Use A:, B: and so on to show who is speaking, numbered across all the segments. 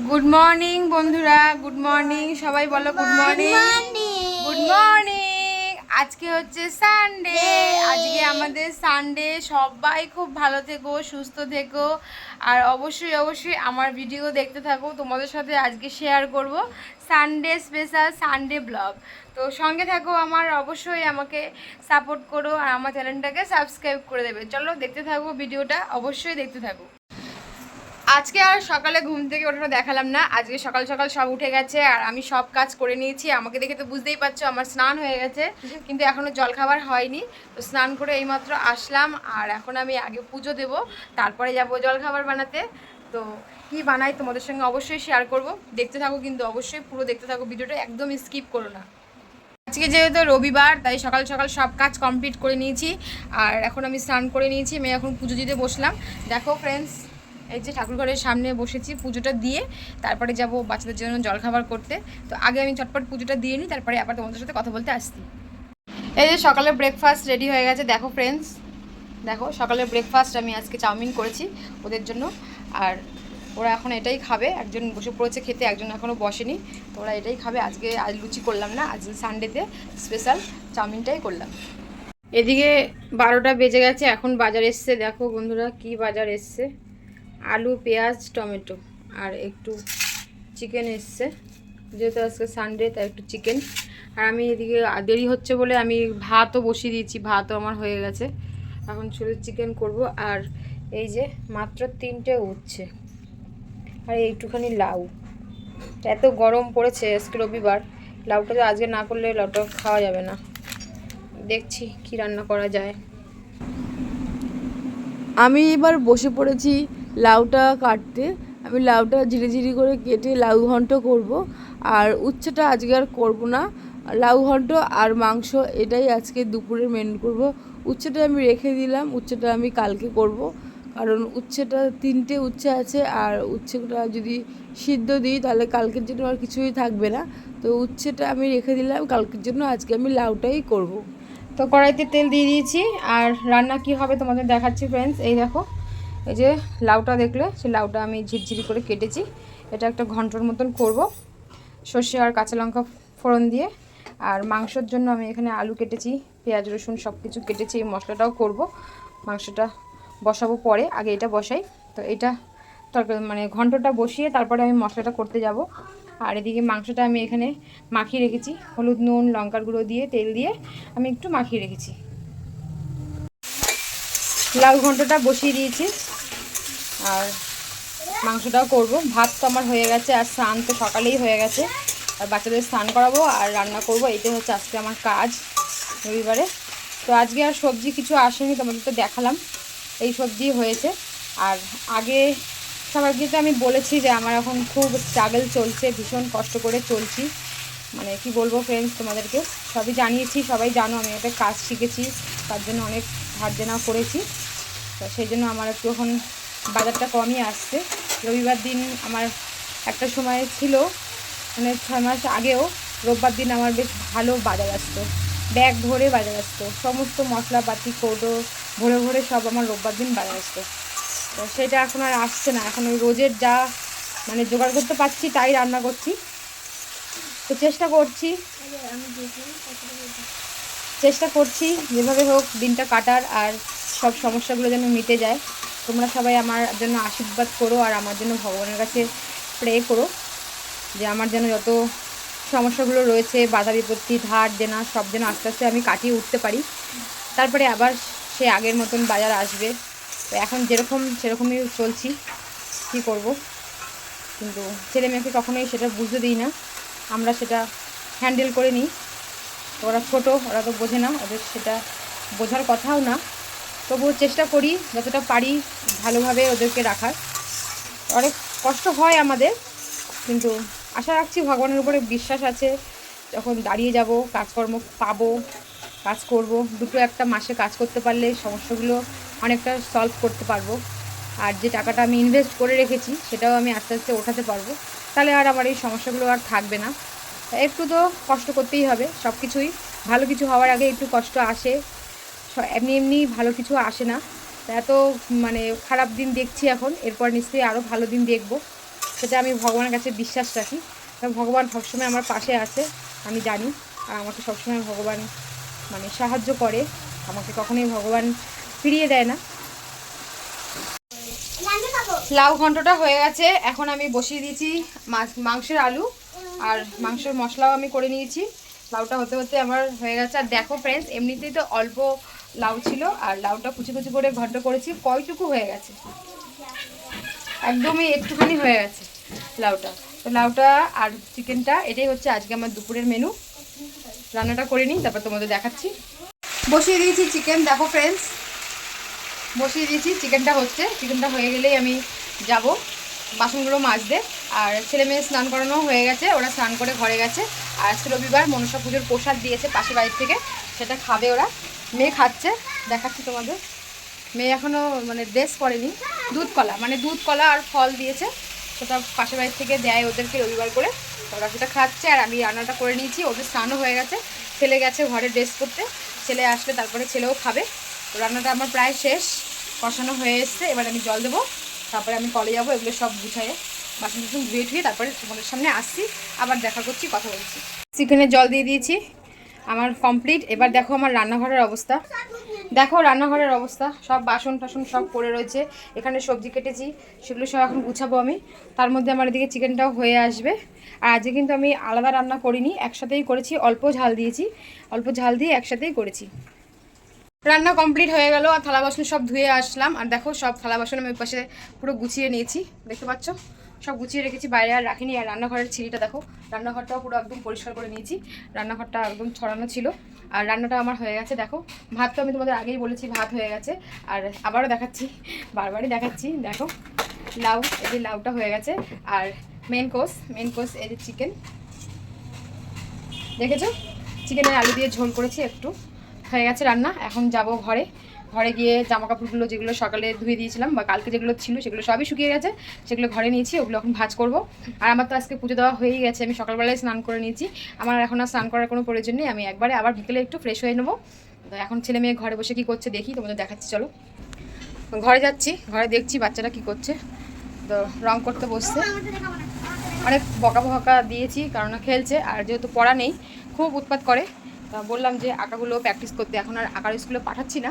A: Good morning বন্ধুরা, good morning সবাই বলো গুড মর্নিং। Good morning. আজকে হচ্ছে সানডে, আজকে আমাদের সানডে। সবাই খুব ভালো থেকো, সুস্থ থেকো, আর অবশ্যই অবশ্যই আমার ভিডিও দেখতে থাকো। তোমাদের সাথে আজকে শেয়ার করব সানডে স্পেশাল সানডে ব্লগ। তো সঙ্গে থাকো আমার, অবশ্যই আমাকে সাপোর্ট করো আর আমার চ্যানেলটাকে সাবস্ক্রাইব করে দেবে। চলো দেখতে থাকো ভিডিওটা, অবশ্যই দেখতে থাকো। আজকে আর সকালে ঘুম থেকে ওঠাটা দেখালাম না। আজকে সকাল সকাল সব উঠে গেছে আর আমি সব কাজ করে নিয়েছি। আমাকে দেখে তো বুঝতেই পারছো আমার স্নান হয়ে গেছে, কিন্তু এখনও জলখাবার হয়নি। তো স্নান করে এইমাত্র আসলাম আর এখন আমি আগে পুজো দেব, তারপরে যাব জলখাবার বানাতে। তো কি বানাই তোমাদের সঙ্গে অবশ্যই শেয়ার করব, দেখতে থাকো কিন্তু অবশ্যই পুরো দেখতে থাকো ভিডিওটা, একদম স্কিপ করো না। আজকে যেহেতু রবিবার তাই সকাল সকাল সব কাজ কমপ্লিট করে নিয়েছি আর এখন আমি স্নান করে নিয়েছি। আমি এখন পুজো দিতে বসলাম। দেখো ফ্রেন্ডস, এই যে ঠাকুরঘরের সামনে বসেছি, পুজোটা দিয়ে তারপরে যাব বাচ্চাদের জন্য জলখাবার করতে। তো আগে আমি চটপট পুজোটা দিয়ে নিই, তারপরে আবার তোমাদের সাথে কথা বলতে আসছি। এই যে সকালে ব্রেকফাস্ট রেডি হয়ে গেছে। দেখো ফ্রেন্ডস, দেখো সকালের ব্রেকফাস্ট আমি আজকে চাউমিন করেছি ওদের জন্য, আর ওরা এখন এটাই খাবে। একজন বসে পড়েছে খেতে, একজন এখনও বসেনি। তো ওরা এটাই খাবে। আজ লুচি করলাম না, আজ সানডেতে স্পেশাল চাউমিনটাই করলাম। এদিকে 12টা বেজে গেছে, এখন বাজার এসছে। দেখো বন্ধুরা কি বাজার এসছে, আলু, পেঁয়াজ, টমেটো আর একটু চিকেন এসছে। যেহেতু আজকে সানডে তাই একটু চিকেন। আর আমি এদিকে দেরি হচ্ছে বলে আমি ভাতও বসিয়ে দিয়েছি, ভাতও আমার হয়ে গেছে। এখন শুধু চিকেন করব। আর এই যে মাত্র 3টে উঠছে আর একটুখানি লাউ। এত গরম পড়েছে, আজকে রবিবার, লাউটা তো আজকে না করলে লাউটা খাওয়া যাবে না। দেখছি কি রান্না করা যায়।
B: আমি এবার বসে পড়েছি লাউটা কাটতে। আমি লাউটা ঝিরিঝিরি করে কেটে লাউ ঘন্ট করব। আর উচ্ছেটা আজকে আর করবো না, লাউ ঘন্ট আর মাংস এটাই আজকে দুপুরে মেনু করব। উচ্ছেটা আমি রেখে দিলাম, উচ্ছেটা আমি কালকে করব। কারণ উচ্ছেটা 3টে উচ্ছে আছে, আর উচ্ছেটা যদি সিদ্ধ দিই তাহলে কালকের জন্য আর কিছুই থাকবে না। তো উচ্ছেটা আমি রেখে দিলাম কালকের জন্য, আজকে আমি লাউটাই করব।
A: তো কড়াইতে তেল দিয়ে দিয়েছি আর রান্না কি হবে তোমাদের দেখাচ্ছি ফ্রেন্ডস। এই দেখো, এই যে লাউটা দেখলে, সেই লাউটা আমি ঝিরঝিরি করে কেটেছি। এটা একটা ঘন্টর মতন করব, সর্ষে আর কাঁচা লঙ্কা ফোড়ন দিয়ে। আর মাংসের জন্য আমি এখানে আলু কেটেছি, পেঁয়াজ রসুন সব কিছু কেটেছি। এই মশলাটাও করব, মাংসটা বসাবো পরে, আগে এটা বসাই। তো এটা তরকারি মানে ঘন্টটা বসিয়ে তারপরে আমি মশলাটা করতে যাব। আর এদিকে মাংসটা আমি এখানে মাখিয়ে রেখেছি, হলুদ নুন লঙ্কার গুঁড়ো দিয়ে তেল দিয়ে আমি একটু মাখিয়ে রেখেছি। লাউ ঘন্টটা বসিয়ে দিয়েছি আর মাংসটাও করব। ভাত তো আমার হয়ে গেছে আর স্নান তো সকালেই হয়ে গেছে। আর বাচ্চাদের স্নান করাবো আর রান্না করব, এটাই হচ্ছে আজকে আমার কাজ রবিবারে। তো আজকে আর সবজি কিছু আসেনি, তোমাদের তো দেখালাম এই সবজি হয়েছে। আর আগে সবাইকে তো আমি বলেছি যে আমার এখন খুব স্ট্রাগল চলছে, ভীষণ কষ্ট করে চলছি। মানে কি বলবো ফ্রেন্ডস, তোমাদেরকে সবই জানিয়েছি, সবাই জানো আমি একটা কাজ শিখেছি, তার জন্য অনেক ধার দেনা করেছি। তো সেই জন্য আমার একটু এখন বাজারটা কমই আসছে। রবিবার দিন আমার একটা সময় ছিল, মানে 6 মাস আগেও রোববার দিন আমার বেশ ভালো বাজার আসতো, ব্যাগ ভরে বাজার আসতো, সমস্ত মশলাপাতি কৌটো ভরে ভরে সব আমার রোববার দিন বাজার আসতো। তো সেটা এখন আর আসছে না। এখন ওই রোজের যা মানে জোগাড় করতে পারছি তাই রান্না করছি। তো চেষ্টা করছি যেভাবে হোক দিনটা কাটার, আর সব সমস্যাগুলো যেন মিটে যায়। তোমরা সবাই আমার জন্য আশীর্বাদ করো আর আমার জন্য ভগবানের কাছে প্রে করো যে আমার যেন যত সমস্যাগুলো রয়েছে, বাধা বিপত্তি ধার দেনা সব যেন আস্তে আস্তে আমি কাটিয়ে উঠতে পারি। তারপরে আবার সে আগের মতন বাজার আসবে। তো এখন যেরকম সেরকমই চলছি, কী করব। কিন্তু ছেলে মেয়েকে কখনোই সেটা বুঝতে দিই না, আমরা সেটা হ্যান্ডেল করে নিই। তো ওরা ছোটো, ওরা তো বোঝে না, ওদের সেটা বোঝার কথাও না। তবুও চেষ্টা করি যতটা পারি ভালোভাবে ওদেরকে রাখার। অনেক কষ্ট হয় আমাদের, কিন্তু আশা রাখছি ভগবানের উপরে বিশ্বাস আছে, যখন দাঁড়িয়ে যাব কাজকর্ম পাবো, কাজ করব, দুটো একটা মাসে কাজ করতে পারলে সমস্যাগুলো অনেকটা সলভ করতে পারবো। আর যে টাকাটা আমি ইনভেস্ট করে রেখেছি সেটাও আমি আস্তে আস্তে ওঠাতে পারবো, তাহলে আর আমার এই সমস্যাগুলো আর থাকবে না। একটু তো কষ্ট করতেই হবে, সব কিছুই ভালো কিছু হওয়ার আগে একটু কষ্ট আসে, এমনি এমনি ভালো কিছু আসে না। এত মানে খারাপ দিন দেখছি এখন, এরপর নিশ্চয়ই আরও ভালো দিন দেখব। সেটা আমি ভগবানের কাছে বিশ্বাস রাখি। কারণ ভগবান সবসময় আমার পাশে আছে, আমি জানি। আর আমাকে সবসময় ভগবান মানে সাহায্য করে, আমাকে কখনোই ভগবান ফিরিয়ে দেয় না। লাউ ঘন্টটা হয়ে গেছে, এখন আমি বসিয়ে দিয়েছি মাংসের আলু, আর মাংসের মশলাও আমি করে নিয়েছি। লাউটা হতে হতে আমার হয়ে গেছে। আর দেখো ফ্রেন্ডস, এমনিতেই তো অল্প লাউ ছিল, আর লাউটা কুচি কুচি করে ঘন্ট করেছি, কয়টুকু হয়ে গেছে, একদমই একটুখানি হয়ে গেছে লাউটা। তো লাউটা আর চিকেনটা, এটাই হচ্ছে আজকে আমার দুপুরের মেনু। রান্নাটা করে নিই, তারপর তোমাদের দেখাচ্ছি। বসিয়ে দিয়েছি চিকেন, দেখো ফ্রেন্ডস, বসিয়ে দিয়েছি। চিকেনটা হচ্ছে, চিকেনটা হয়ে গেলেই আমি যাব বাসনগুলো মাজতে। আর ছেলে মেয়ে স্নান করানো হয়ে গেছে, ওরা স্নান করে ঘরে গেছে। আর আজকে রবিবার, মনসা পুজোর প্রসাদ দিয়েছে পাশের বাড়ির থেকে, সেটা খাবে ওরা। মেয়ে খাচ্ছে, দেখাচ্ছি তোমাদের। মেয়ে এখনও মানে ড্রেস পরেনি, দুধ কলা মানে দুধ কলা আর ফল দিয়েছে, সেটা পাশের বাড়ির থেকে দেয় ওদেরকে রবিবার করে। ওরা সেটা খাচ্ছে, আর আমি রান্নাটা করে নিয়েছি। ওদের স্নানও হয়ে গেছে, ছেলে গেছে ঘরে ড্রেস করতে, ছেলে আসলে তারপরে ছেলেও খাবে। তো রান্নাটা আমার প্রায় শেষ, কষানো হয়ে এসছে। এবার আমি জল দেবো, তারপরে আমি কলে যাবো, এগুলো সব গুছাইয়ে বাসন টাসন ধুয়ে ধুয়ে তারপরে তোমাদের সামনে আসছি, আবার দেখা করছি, কথা বলছি। চিকেনের জল দিয়ে দিয়েছি, আমার কমপ্লিট। এবার দেখো আমার রান্নাঘরের অবস্থা, দেখো রান্নাঘরের অবস্থা, সব বাসন টাসন সব পড়ে রয়েছে। এখানে সবজি কেটেছি, সেগুলো সব এখন গুছাবো আমি। তার মধ্যে আমার এদিকে চিকেনটাও হয়ে আসবে। আর আজকে কিন্তু আমি আলাদা রান্না করিনি, একসাথেই করেছি, অল্প ঝাল দিয়েছি, অল্প ঝাল দিয়ে একসাথেই করেছি। রান্না কমপ্লিট হয়ে গেল, আর থালা বাসন সব ধুয়ে আসলাম। আর দেখো সব থালা বাসন আমি ওই পাশে পুরো গুছিয়ে নিয়েছি, দেখতে পাচ্ছ, সব গুছিয়ে রেখেছি, বাইরে আর রাখিনি। আর রান্নাঘরের ছিঁড়িটা দেখো, রান্নাঘরটাও পুরো একদম পরিষ্কার করে নিয়েছি, রান্নাঘরটা একদম ছড়ানো ছিল। আর রান্নাটা আমার হয়ে গেছে, দেখো ভাত তো আমি তোমাদের আগেই বলেছি ভাত হয়ে গেছে। আর আবারও দেখাচ্ছি, বারবারই দেখাচ্ছি, দেখো লাউ, এই যে লাউটা হয়ে গেছে। আর মেন কোর্স এই যে চিকেন, দেখেছো, চিকেনের আলু দিয়ে ঝোল করেছি, একটু হয়ে গেছে রান্না। এখন যাব ঘরে, ঘরে গিয়ে জামা কাপড়গুলো যেগুলো সকালে ধুয়ে দিয়েছিলাম বা কালকে যেগুলো ছিল সেগুলো সবই শুকিয়ে গেছে, সেগুলো ঘরে নিয়েছি, ওগুলো এখন ভাঁজ করব। আর আমার তো আজকে পুজো দেওয়া হয়েই গেছে, আমি সকালবেলায় স্নান করে নিয়েছি, আমার এখন আর স্নান করার কোনো প্রয়োজন নেই। আমি একবারে আবার বিকেলে একটু ফ্রেশ হয়ে নেবো। তো এখন ছেলে মেয়ে ঘরে বসে কী করছে দেখি, তোমাদের দেখাচ্ছি, চলো। ঘরে যাচ্ছি, ঘরে দেখছি বাচ্চারা কী করছে। তো রং করতে বসছে, অনেক বকা বকা দিয়েছি কারণ খেলছে, আর যেহেতু পড়া নেই খুব উৎপাত করে। তা বললাম যে আঁকাগুলো প্র্যাকটিস করতে, এখন আর আঁকার স্কুলে পাঠাচ্ছি না,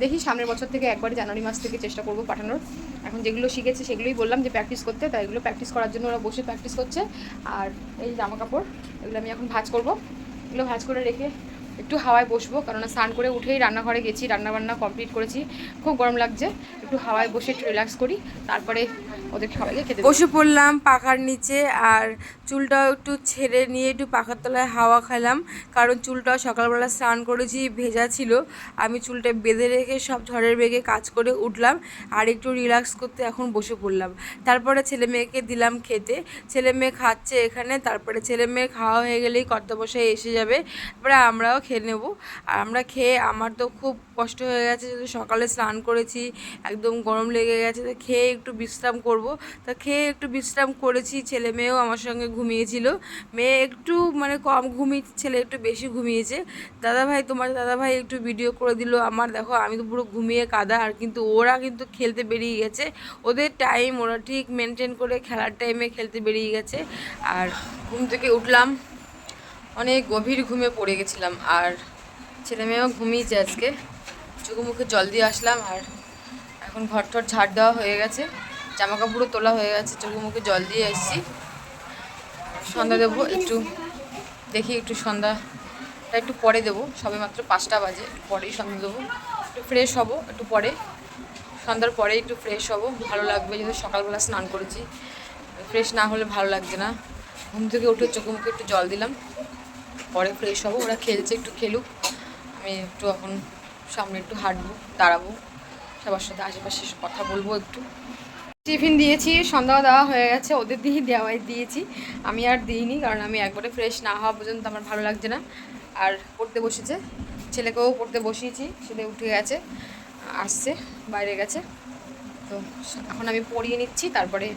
A: দেখি সামনের বছর থেকে একবারে জানুয়ারি মাস থেকে চেষ্টা করব পাঠানোর। এখন যেগুলো শিখেছে সেগুলোই বললাম যে প্র্যাকটিস করতে, তাই এগুলো প্র্যাকটিস করার জন্য ওরা বসে প্র্যাকটিস করছে। আর এই জামা কাপড় এগুলো আমি এখন ভাঁজ করব, এগুলো ভাঁজ করে রেখে একটু হাওয়ায় বসবো, কারণ স্নান করে উঠেই রান্নাঘরে গেছি, রান্নাবান্না কমপ্লিট করেছি, খুব গরম লাগছে, একটু হাওয়ায় বসে একটু রিল্যাক্স করি, তারপরে ওদের সবাইকে খেতে
B: বসে পড়লাম পাখার নিচে। আর চুলটাও একটু ছেড়ে নিয়ে একটু পাখার তলায় হাওয়া খেলাম, কারণ চুলটাও সকালবেলা স্নান করেছি, ভেজা ছিল। আমি চুলটা বেঁধে রেখে সব ঝড়ের বেগে কাজ করে উঠলাম, আর একটু রিল্যাক্স করতে এখন বসে পড়লাম। তারপরে ছেলে মেয়েকে দিলাম খেতে, ছেলে মেয়ে খাচ্ছে এখানে। তারপরে ছেলে মেয়ে খাওয়া হয়ে গেলেই কর্তামশাই এসে যাবে, তারপরে আমরাও খেয়ে নেব। আর আমরা খেয়ে, আমার তো খুব কষ্ট হয়ে গেছে, যেহেতু সকালে স্নান করেছি, একদম গরম লেগে গেছে, তো খেয়ে একটু বিশ্রাম করব। তা খেয়ে একটু বিশ্রাম করেছি, ছেলে মেয়েও আমার সঙ্গে ঘুমিয়েছিল। মেয়ে একটু মানে কম ঘুমিয়েছে, ছেলে একটু বেশি ঘুমিয়েছে। দাদাভাই, তোমার দাদাভাই একটু ভিডিও করে দিল আমার, দেখো আমি তো পুরো ঘুমিয়ে কাদা। আর কিন্তু ওরা কিন্তু খেলতে বেরিয়ে গেছে, ওদের টাইম ওরা ঠিক মেনটেন করে খেলার টাইমে খেলতে বেরিয়ে গেছে। আর ঘুম থেকে উঠলাম, অনেক গভীর ঘুমে পড়ে গেছিলাম। আর ছেলে মেয়েও ঘুমিয়েছে আজকে, চোখে মুখে জল দিয়ে আসলাম। আর এখন ঘর টর ঝাড় দেওয়া হয়ে গেছে, জামা কাপড়ও তোলা হয়ে গেছে, চোখে মুখে জল দিয়ে এসেছি। সন্ধ্যা দেবো, একটু দেখি, একটু সন্ধ্যাটা একটু পরে দেবো, সবে মাত্র 5টা বাজে, পরেই সন্ধ্যা দেবো, একটু ফ্রেশ হব, একটু পরে সন্ধ্যার পরে একটু ফ্রেশ হব, ভালো লাগবে, যেহেতু সকালবেলা স্নান করেছি, ফ্রেশ না হলে ভালো লাগছে না। ঘুম থেকে উঠে চোখে মুখে একটু জল দিলাম, পরে ফ্রেশ হব। ওরা খেলছে, একটু খেলুক, আমি একটু এখন সামনে একটু হাঁটবো, দাঁড়াবো, সবার সাথে আশেপাশে কথা বলবো একটু। টিফিন দিয়েছি, সন্ধ্যা দেওয়া হয়ে গেছে, ওদের দিয়েছি, আমি আর দিইনি, কারণ আমি একবারে ফ্রেশ না হওয়া পর্যন্ত আমার ভালো লাগছে না। আর পড়তে বসেছে, ছেলেকেও পড়তে বসিয়েছি, ছেলে উঠে গেছে, আসছে, বাইরে গেছে। তো এখন আমি পড়িয়ে নিচ্ছি, তারপরে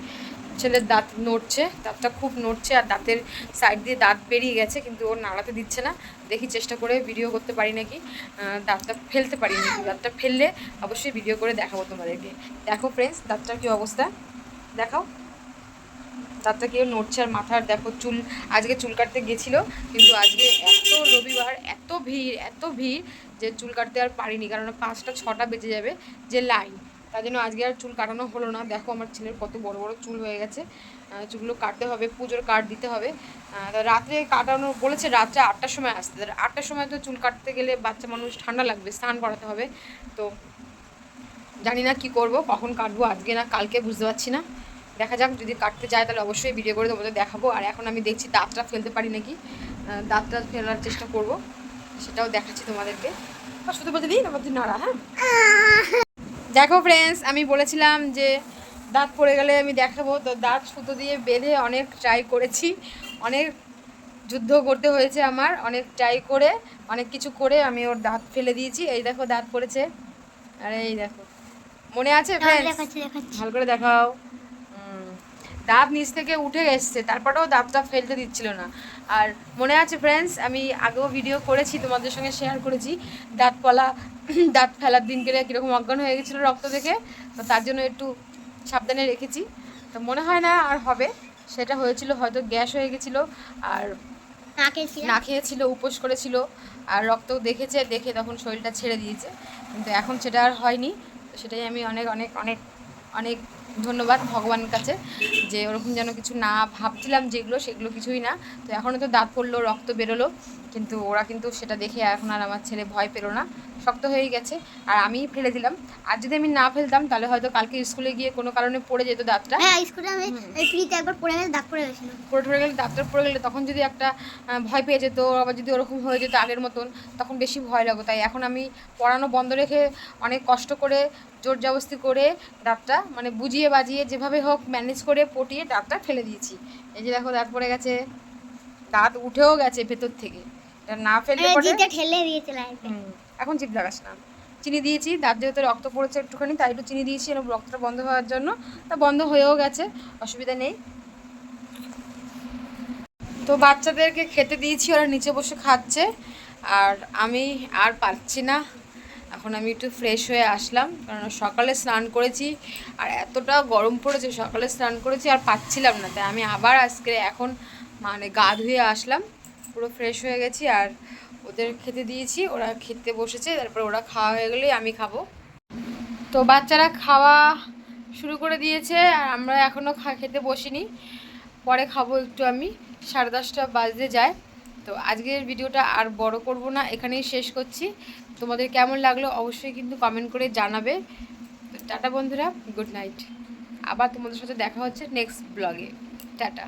B: ছেলের দাঁত নড়ছে, দাঁতটা খুব নড়ছে, আর দাঁতের সাইড দিয়ে দাঁত বেরিয়ে গেছে, কিন্তু ওর নাড়াতে দিচ্ছে না। দেখি চেষ্টা করে ভিডিও করতে পারি নাকি, দাঁতটা ফেলতে পারি নাকি, দাঁতটা ফেললে অবশ্যই ভিডিও করে দেখাবো তোমাদেরকে। দেখো ফ্রেন্ডস, দাঁতটার কী অবস্থা দেখাও,
A: দাঁতটা কেউ নড়ছে আর মাথার দেখো চুল, আজকে চুল কাটতে গেছিলো কিন্তু আজকে এত রবিবার এত ভিড় যে চুল কাটতে আর পারিনি, কারণ 5টা 6টা বেজে যাবে যে লাইন, তার জন্য আজকে আর চুল কাটানো হলো না। দেখো আমার ছেলের কত বড় বড় চুল হয়ে গেছে, চুলগুলো কাটতে হবে, পুজোর কাট দিতে হবে। রাত্রে কাটানো বলেছে, রাত্রে 8টার সময় আসতে, 8টার সময় তো চুল কাটতে গেলে বাচ্চা মানুষ ঠান্ডা লাগবে, স্নান করাতে হবে, তো জানি না কি করব, কখন কাটবো, আজকে না কালকে বুঝতে পারছি না। দেখা যাক, যদি কাটতে যায় তাহলে অবশ্যই ভিডিও করে তোমাদের দেখাবো। আর এখন আমি দেখছি দাঁতটা ফেলতে পারি নাকি, দাঁতটা ফেলার চেষ্টা করব, সেটাও দেখাচ্ছি তোমাদেরকে। শুধু বলতে দিই আমার নাড়া। হ্যাঁ দেখো ফ্রেন্ডস, আমি বলেছিলাম যে দাঁত পড়ে গেলে আমি দেখাবো, তো দাঁত সুতো দিয়ে বেঁধে অনেক ট্রাই করেছি, অনেক যুদ্ধ করতে হয়েছে আমার, অনেক ট্রাই করে অনেক কিছু করে আমি ওর দাঁত ফেলে দিয়েছি। এই দেখো দাঁত পড়েছে, আরে এই দেখো, মনে আছে ফ্রেন্ডস? ভালো করে দেখাও। দাঁত নিচ থেকে উঠে এসছে, তারপরেও দাঁতটা ফেলতে দিচ্ছিল না। আর মনে আছে ফ্রেন্ডস, আমি আগেও ভিডিও করেছি, তোমাদের সঙ্গে শেয়ার করেছি, দাঁত ফেলার দিন করে কীরকম অজ্ঞান হয়ে গেছিলো রক্ত থেকে, তো তার জন্য একটু সাবধানে রেখেছি। তো মনে হয় না আর হবে, সেটা হয়েছিল হয়তো গ্যাস হয়ে গেছিলো, আর না খেয়েছিল, উপোস করেছিল, আর রক্ত দেখেছে, দেখে তখন শরীরটা ছেড়ে দিয়েছে, কিন্তু এখন সেটা আর হয়নি। তো সেটাই আমি অনেক অনেক অনেক অনেক ধন্যবাদ ভগবানের কাছে, যে ওরকম যেন কিছু না ভাবছিলাম যেগুলো, সেগুলো কিছুই না। তো এখনও তো দাঁত পড়লো, রক্ত বেরোলো, কিন্তু ওরা কিন্তু সেটা দেখে এখন আর আমার ছেলে ভয় পেলো না, শক্ত হয়ে গেছে, আর আমিই ফেলে দিলাম। আর যদি আমি না ফেলতাম তাহলে হয়তো কালকে স্কুলে গিয়ে কোনো কারণে পড়ে যেত দাঁতটা।
C: হ্যাঁ, স্কুলে আমি ফ্রিতে একবার পড়ে গেলে দাঁত পড়ে গেছিল,
A: পড়ে গেলে দাঁতটা পড়ে গেলে তখন যদি একটা ভয় পেয়ে যেত, আবার যদি ওরকম হয়ে যেত আগের মতন, তখন বেশি ভয় লাগতো। তাই এখন আমি পড়ানো বন্ধ রেখে অনেক কষ্ট করে জোর জবরদস্তি করে দাঁতটা মানে বুঝিয়ে বাজিয়ে যেভাবে হোক ম্যানেজ করে পটিয়ে দাঁতটা ফেলে দিয়েছি। এই যে দেখো দাঁত পড়ে গেছে, দাঁত উঠেও গেছে ভেতর থেকে, এটা না ফেললে পরে
C: ঠেলে দিয়েছিল।
A: এখন চিপ লাগাস না। চিনি দিয়েছি, দাঁত যেহেতু রক্ত পড়েছে একটুখানি, তাই একটু চিনি দিয়েছি এবং রক্তটা বন্ধ হওয়ার জন্য, তা বন্ধ হয়েও গেছে, অসুবিধা নেই। তো বাচ্চাদেরকে খেতে দিয়েছি, ওরা নিচে বসে খাচ্ছে, আর আমি আর পারছি না। এখন আমি একটু ফ্রেশ হয়ে আসলাম, কারণ সকালে স্নান করেছি আর এতটা গরম পড়েছে, সকালে স্নান করেছি আর পাচ্ছিলাম না, তাই আমি আবার আজকে এখন মানে গা ধুয়ে আসলাম, পুরো ফ্রেশ হয়ে গেছি। আর ওদের খেতে দিয়েছি, ওরা খেতে বসেছে, তারপর ওরা খাওয়া হয়ে গেলেই আমি খাবো। তো বাচ্চারা খাওয়া শুরু করে দিয়েছে, আর আমরা এখনও খেতে বসিনি, পরে খাবো একটু। আমি 10:30 বাজতে যায়। তো আজকের ভিডিওটা আর বড় করব না, এখানেই শেষ করছি। তোমাদের কেমন লাগলো অবশ্যই কিন্তু কমেন্ট করে জানাবে। তো টাটা বন্ধুরা, গুড নাইট, আবার তোমাদের সাথে দেখা হচ্ছে নেক্সট ব্লগে। টাটা।